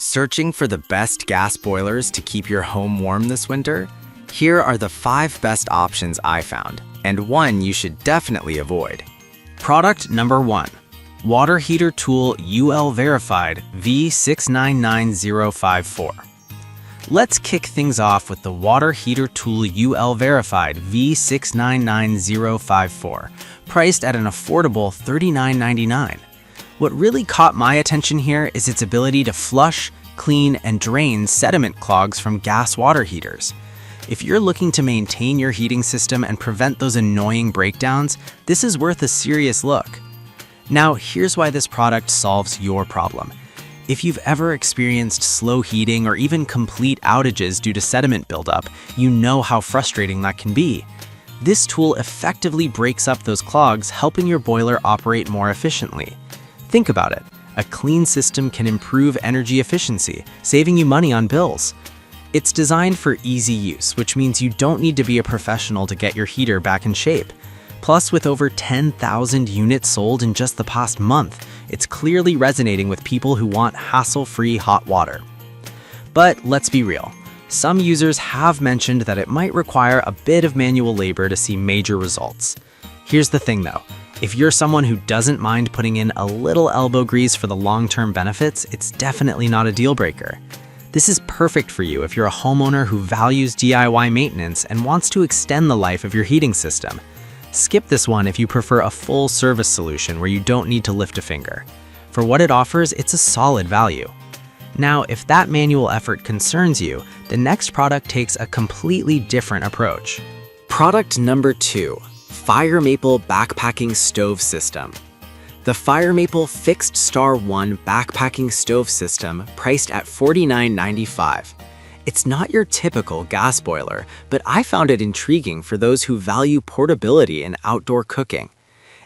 Searching for the best gas boilers to keep your home warm this winter? Here are the 5 best options I found, and one you should definitely avoid. Product number 1. Water Heater Tool UL Verified V699054. Let's kick things off with the Water Heater Tool UL Verified V699054, priced at an affordable $39.99. What really caught my attention here is its ability to flush, clean, and drain sediment clogs from gas water heaters. If you're looking to maintain your heating system and prevent those annoying breakdowns, this is worth a serious look. Now, here's why this product solves your problem. If you've ever experienced slow heating or even complete outages due to sediment buildup, you know how frustrating that can be. This tool effectively breaks up those clogs, helping your boiler operate more efficiently. Think about it. A clean system can improve energy efficiency, saving you money on bills. It's designed for easy use, which means you don't need to be a professional to get your heater back in shape. Plus, with over 10,000 units sold in just the past month, it's clearly resonating with people who want hassle-free hot water. But let's be real. Some users have mentioned that it might require a bit of manual labor to see major results. Here's the thing though. If you're someone who doesn't mind putting in a little elbow grease for the long-term benefits, it's definitely not a deal breaker. This is perfect for you if you're a homeowner who values DIY maintenance and wants to extend the life of your heating system. Skip this one if you prefer a full-service solution where you don't need to lift a finger. For what it offers, it's a solid value. Now, if that manual effort concerns you, the next product takes a completely different approach. Product number 2. Fire Maple Backpacking Stove System. The Fire Maple Fixed Star 1 Backpacking Stove System, priced at $49.95. It's not your typical gas boiler, but I found it intriguing for those who value portability in outdoor cooking.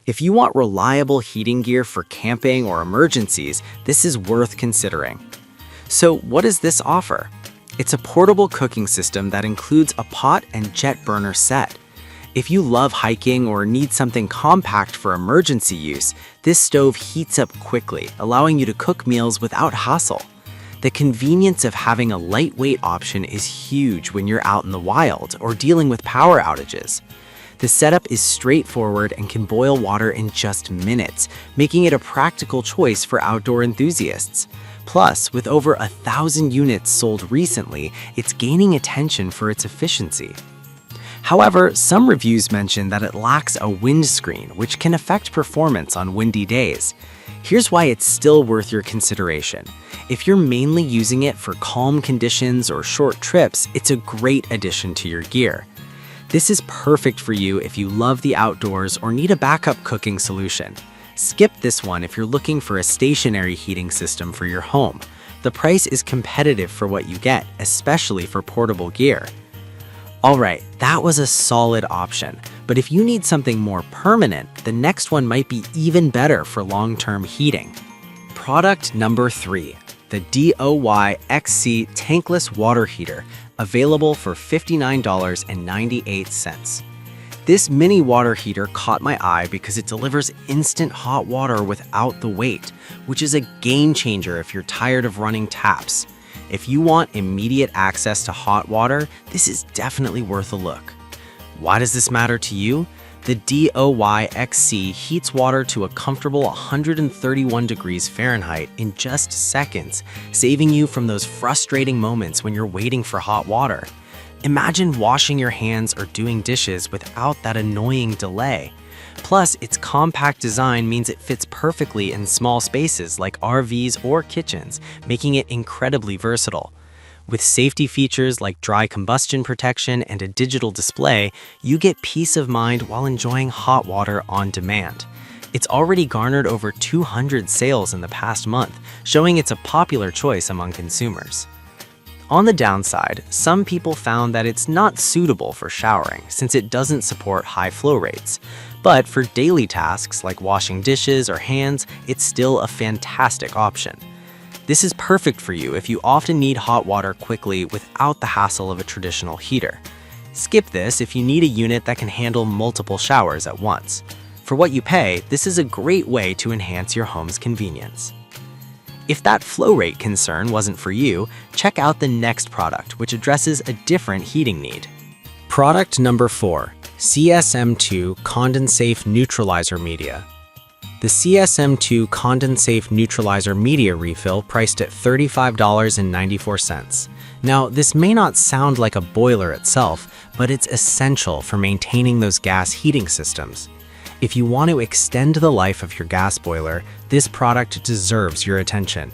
If you want reliable heating gear for camping or emergencies, this is worth considering. So what does this offer? It's a portable cooking system that includes a pot and jet burner set. If you love hiking or need something compact for emergency use, this stove heats up quickly, allowing you to cook meals without hassle. The convenience of having a lightweight option is huge when you're out in the wild or dealing with power outages. The setup is straightforward and can boil water in just minutes, making it a practical choice for outdoor enthusiasts. Plus, with over 1,000 units sold recently, it's gaining attention for its efficiency. However, some reviews mention that it lacks a windscreen, which can affect performance on windy days. Here's why it's still worth your consideration. If you're mainly using it for calm conditions or short trips, it's a great addition to your gear. This is perfect for you if you love the outdoors or need a backup cooking solution. Skip this one if you're looking for a stationary heating system for your home. The price is competitive for what you get, especially for portable gear. Alright, that was a solid option, but if you need something more permanent, the next one might be even better for long-term heating. Product number 3, the DOY XC Tankless Water Heater, available for $59.98. This mini water heater caught my eye because it delivers instant hot water without the wait, which is a game changer if you're tired of running taps. If you want immediate access to hot water, this is definitely worth a look. Why does this matter to you? The DOY XC heats water to a comfortable 131 degrees Fahrenheit in just seconds, saving you from those frustrating moments when you're waiting for hot water. Imagine washing your hands or doing dishes without that annoying delay. Plus, its compact design means it fits perfectly in small spaces like RVs or kitchens, making it incredibly versatile. With safety features like dry combustion protection and a digital display, you get peace of mind while enjoying hot water on demand. It's already garnered over 200 sales in the past month, showing it's a popular choice among consumers. On the downside, some people found that it's not suitable for showering since it doesn't support high flow rates. But for daily tasks like washing dishes or hands, it's still a fantastic option. This is perfect for you if you often need hot water quickly without the hassle of a traditional heater. Skip this if you need a unit that can handle multiple showers at once. For what you pay, this is a great way to enhance your home's convenience. If that flow rate concern wasn't for you, check out the next product, which addresses a different heating need. Product number 4, CSM2 Condensate Neutralizer Media. The CSM2 Condensate Neutralizer Media refill priced at $35.94. Now, this may not sound like a boiler itself, but it's essential for maintaining those gas heating systems. If you want to extend the life of your gas boiler, this product deserves your attention.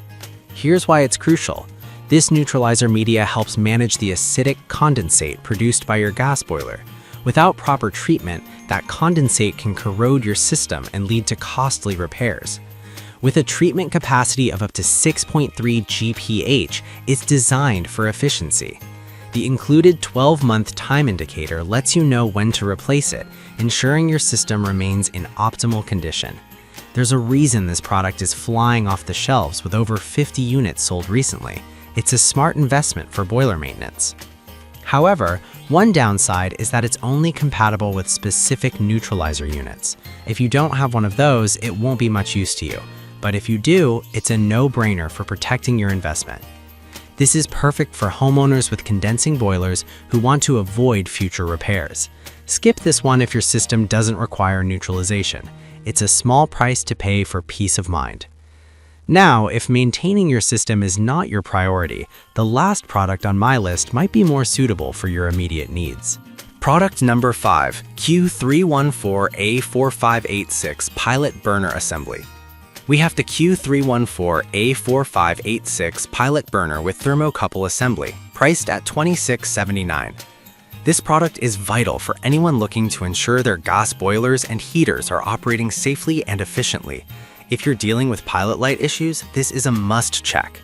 Here's why it's crucial. This neutralizer media helps manage the acidic condensate produced by your gas boiler. Without proper treatment, that condensate can corrode your system and lead to costly repairs. With a treatment capacity of up to 6.3 GPH, it's designed for efficiency. The included 12-month time indicator lets you know when to replace it, ensuring your system remains in optimal condition. There's a reason this product is flying off the shelves with over 50 units sold recently. It's a smart investment for boiler maintenance. However, one downside is that it's only compatible with specific neutralizer units. If you don't have one of those, it won't be much use to you. But if you do, it's a no-brainer for protecting your investment. This is perfect for homeowners with condensing boilers who want to avoid future repairs. Skip this one if your system doesn't require neutralization. It's a small price to pay for peace of mind. Now, if maintaining your system is not your priority, the last product on my list might be more suitable for your immediate needs. Product number 5, Q314A4586 Pilot Burner Assembly. We have the Q314A4586 Pilot Burner with thermocouple assembly, priced at $26.79. This product is vital for anyone looking to ensure their gas boilers and heaters are operating safely and efficiently. If you're dealing with pilot light issues, this is a must check.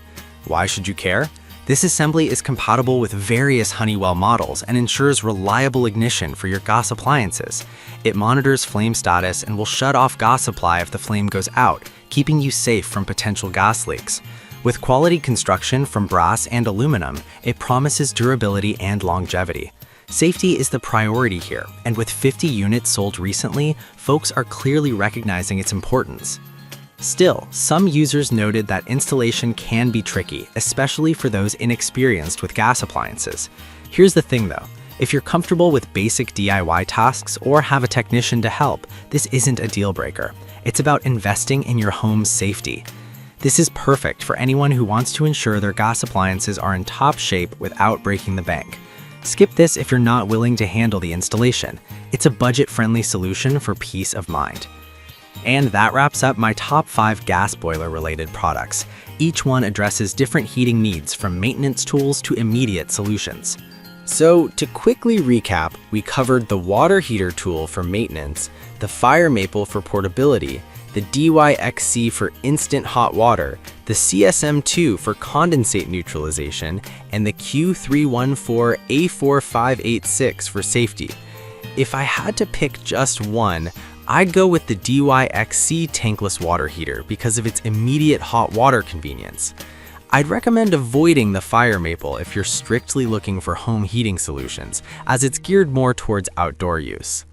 Why should you care? This assembly is compatible with various Honeywell models and ensures reliable ignition for your gas appliances. It monitors flame status and will shut off gas supply if the flame goes out, keeping you safe from potential gas leaks. With quality construction from brass and aluminum, it promises durability and longevity. Safety is the priority here, and with 50 units sold recently, folks are clearly recognizing its importance. Still, some users noted that installation can be tricky, especially for those inexperienced with gas appliances. Here's the thing though, if you're comfortable with basic DIY tasks or have a technician to help, this isn't a deal breaker. It's about investing in your home's safety. This is perfect for anyone who wants to ensure their gas appliances are in top shape without breaking the bank. Skip this if you're not willing to handle the installation. It's a budget-friendly solution for peace of mind. And that wraps up my top 5 gas boiler related products. Each one addresses different heating needs from maintenance tools to immediate solutions. So to quickly recap, we covered the water heater tool for maintenance, the fire maple for portability, the DYXC for instant hot water, the CSM2 for condensate neutralization, and the Q314A4586 for safety. If I had to pick just one, I'd go with the DYXC tankless water heater because of its immediate hot water convenience. I'd recommend avoiding the fire maple if you're strictly looking for home heating solutions, as it's geared more towards outdoor use.